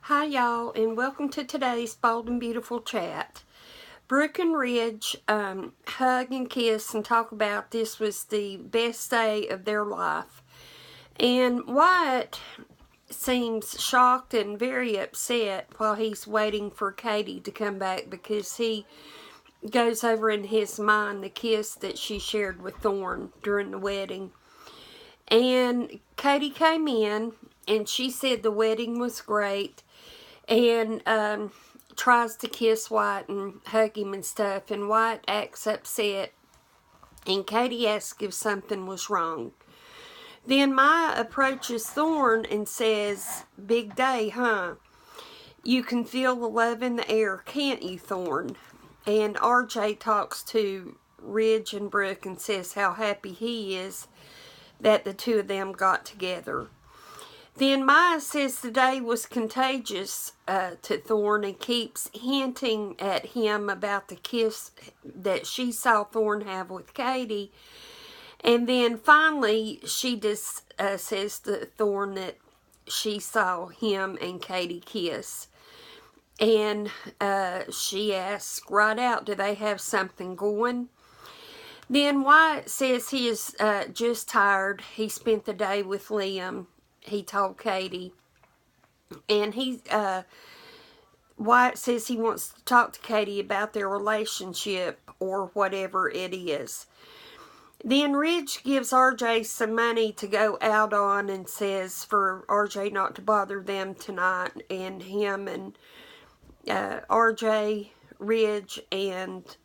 Hi y'all, and welcome to today's Bold and Beautiful Chat. Brooke and Ridge hug and kiss and talk about this was the best day of their life. And Wyatt seems shocked and very upset while he's waiting for Katie to come back because he goes over in his mind the kiss that she shared with Thorne during the wedding. And Katie came in and she said the wedding was great and tries to kiss Wyatt and hug him and stuff, and Wyatt acts upset, and Katie asks if something was wrong. Then Maya approaches Thorne and says, "Big day, huh? You can feel the love in the air, can't you, Thorne?" And RJ talks to Ridge and Brooke and says how happy he is that the two of them got together. Then Maya says the day was contagious to Thorne and keeps hinting at him about the kiss that she saw Thorne have with Katie. And then finally she just says to Thorne that she saw him and Katie kiss. And she asks right out, do they have something going? Then Wyatt says he is just tired. He spent the day with Liam, he told Katie. And Wyatt says he wants to talk to Katie about their relationship or whatever it is. Then Ridge gives RJ some money to go out on and says for RJ not to bother them tonight. And him and RJ, Ridge, and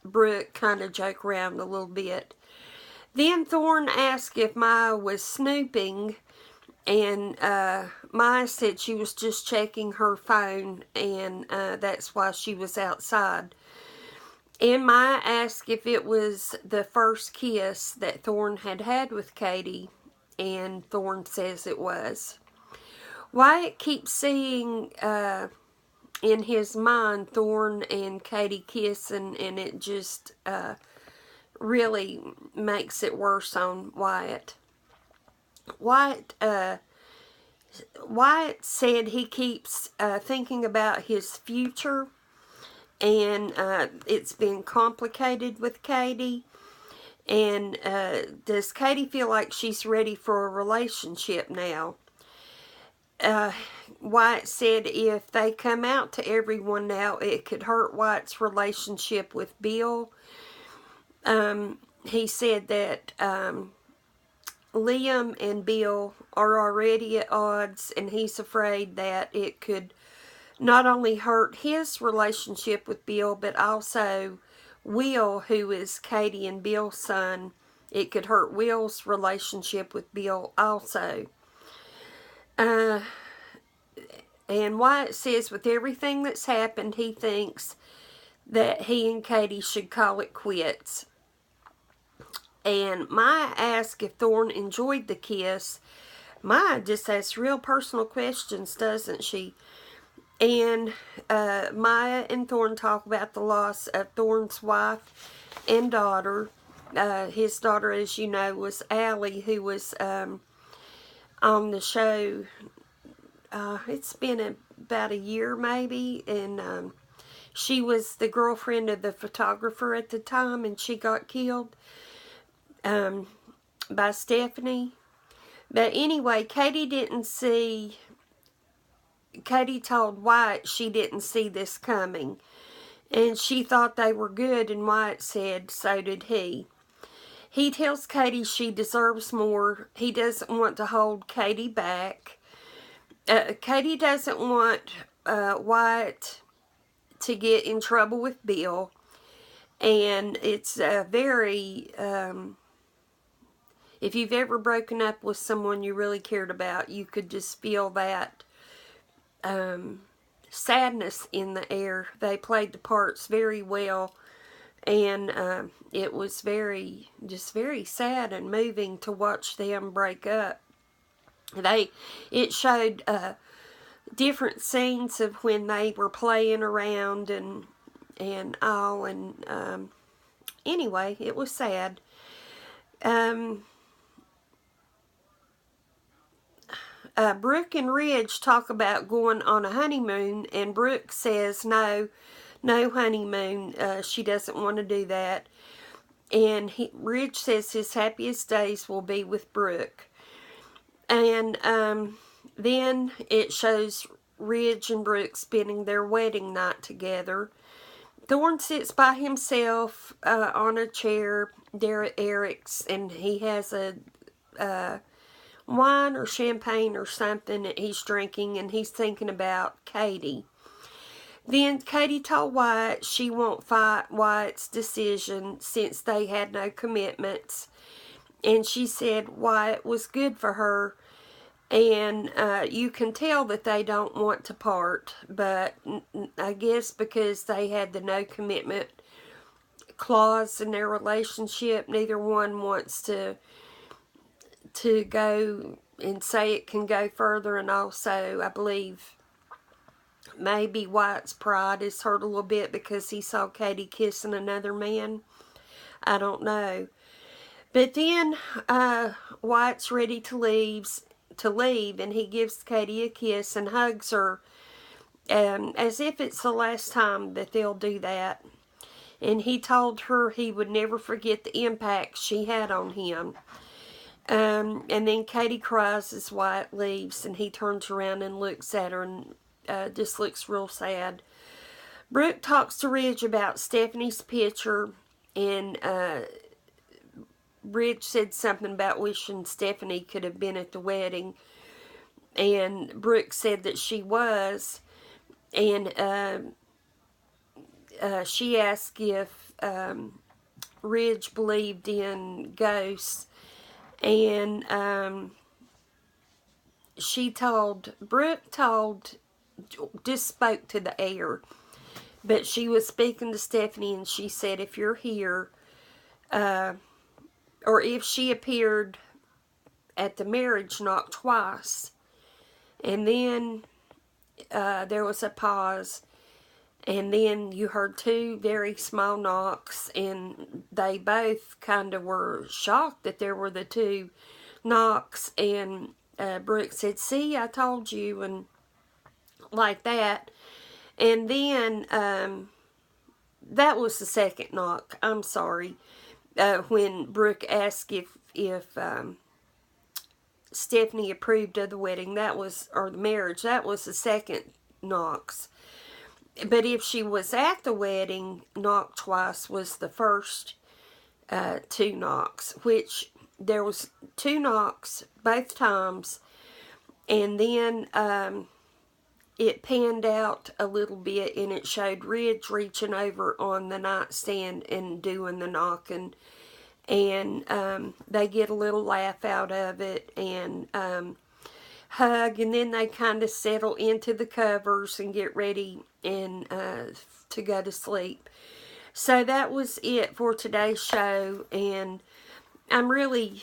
Brooke kind of joke around a little bit. Then Thorne asked if Maya was snooping, and Maya said she was just checking her phone, and that's why she was outside. And Maya asked if it was the first kiss that Thorne had had with Katie, and Thorne says it was. Wyatt keeps seeing in his mind Thorne and Katie kissing, and it just really makes it worse on Wyatt. Wyatt said he keeps thinking about his future, and it's been complicated with Katie. And does Katie feel like she's ready for a relationship now? Wyatt said if they come out to everyone now, it could hurt Wyatt's relationship with Bill. He said that Liam and Bill are already at odds, and he's afraid that it could not only hurt his relationship with Bill, but also Will, who is Katie and Bill's son. It could hurt Will's relationship with Bill also. And Wyatt says with everything that's happened, he thinks that he and Katie should call it quits. And Maya asked if Thorne enjoyed the kiss. Maya just asks real personal questions, doesn't she? And Maya and Thorne talk about the loss of Thorne's wife and daughter. His daughter, as you know, was Allie, who was on the show. It's been about a year maybe, and she was the girlfriend of the photographer at the time, and she got killed by Stephanie. But anyway, Katie told Wyatt she didn't see this coming, and she thought they were good, and Wyatt said so did he. He tells Katie she deserves more. He doesn't want to hold Katie back. Katie doesn't want Wyatt to get in trouble with Bill, and it's very if you've ever broken up with someone you really cared about, you could just feel that sadness in the air. They played the parts very well, and it was very sad and moving to watch them break up. It showed different scenes of when they were playing around and all, and anyway, it was sad. Brooke and Ridge talk about going on a honeymoon, and Brooke says no honeymoon. She doesn't want to do that. And Ridge says his happiest days will be with Brooke. And then it shows Ridge and Brooke spending their wedding night together. Thorne sits by himself on a chair there at Eric's, and he has a wine or champagne or something that he's drinking, and he's thinking about Katie. Then Katie told Wyatt she won't fight Wyatt's decision since they had no commitments, and she said Wyatt was good for her, and you can tell that they don't want to part, but I guess because they had the no commitment clause in their relationship, neither one wants to go and say it can go further. And also, I believe maybe Wyatt's pride is hurt a little bit because he saw Katie kissing another man. I don't know. But then Wyatt's ready to leave, and he gives Katie a kiss and hugs her as if it's the last time that they'll do that. And he told her he would never forget the impact she had on him. And then Katie cries as Wyatt leaves, and he turns around and looks at her and just looks real sad. Brooke talks to Ridge about Stephanie's picture, and Ridge said something about wishing Stephanie could have been at the wedding, and Brooke said that she was, and she asked if Ridge believed in ghosts, and Brooke just spoke to the air, but she was speaking to Stephanie, and she said, if you're here, or if she appeared at the marriage knock twice. And then there was a pause, and then you heard two very small knocks, and they both kind of were shocked that there were the two knocks, and Brooke said, see, I told you, and like that. And then that was the second knock. I'm sorry. When Brooke asked if Stephanie approved of the wedding, or the marriage, that was the second knocks. But if she was at the wedding, knock twice was the first two knocks, which there was two knocks both times, and then it panned out a little bit, and it showed Ridge reaching over on the nightstand and doing the knocking, and they get a little laugh out of it, and hug, and then they kind of settle into the covers and get ready and to go to sleep. So that was it for today's show, and I'm really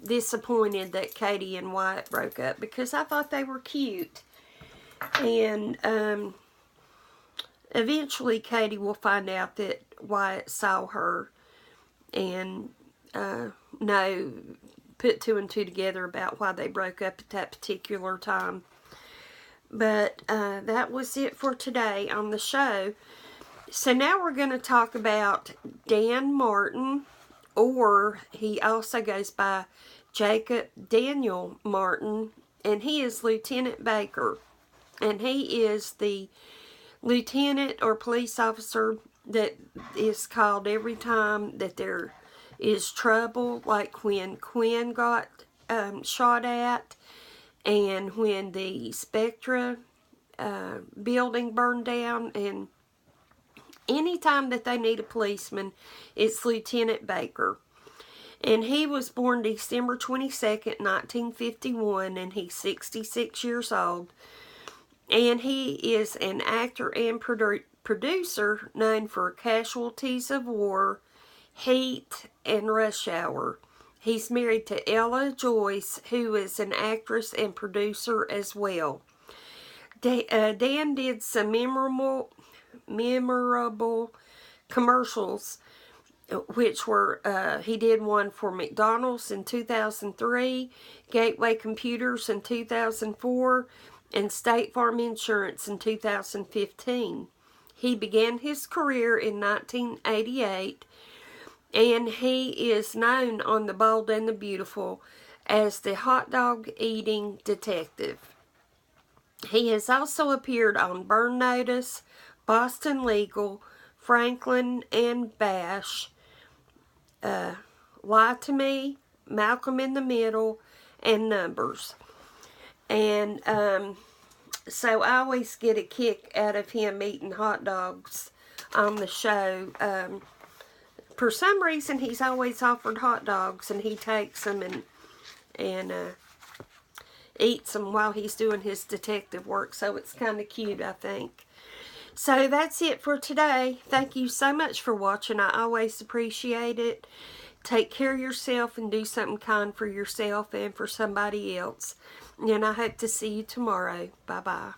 disappointed that Katie and Wyatt broke up, because I thought they were cute. And eventually Katie will find out that Wyatt saw her and put two and two together about why they broke up at that particular time. But that was it for today on the show. So now we're going to talk about Dan Martin, or he also goes by Jacob Daniel Martin, and he is Lieutenant Baker. And he is the lieutenant or police officer that is called every time that there is trouble, like when Quinn got shot at, and when the Spectra building burned down, and anytime that they need a policeman, it's Lieutenant Baker. And he was born December 22nd, 1951, and he's 66 years old. And he is an actor and producer known for Casualties of War, Heat, and Rush Hour. He's married to Ella Joyce, who is an actress and producer as well. Dan did some memorable commercials which were, he did one for McDonald's in 2003, Gateway Computers in 2004, and State Farm Insurance in 2015. He began his career in 1988, and he is known on The Bold and the Beautiful as the hot dog eating detective. He has also appeared on Burn Notice, Boston Legal, Franklin and Bash, Lie to Me, Malcolm in the Middle, and Numbers. And so I always get a kick out of him eating hot dogs on the show. For some reason, he's always offered hot dogs, and he takes them and eats them while he's doing his detective work. So it's kind of cute, I think. So that's it for today. Thank you so much for watching. I always appreciate it. Take care of yourself and do something kind for yourself and for somebody else. And I hope to see you tomorrow. Bye-bye.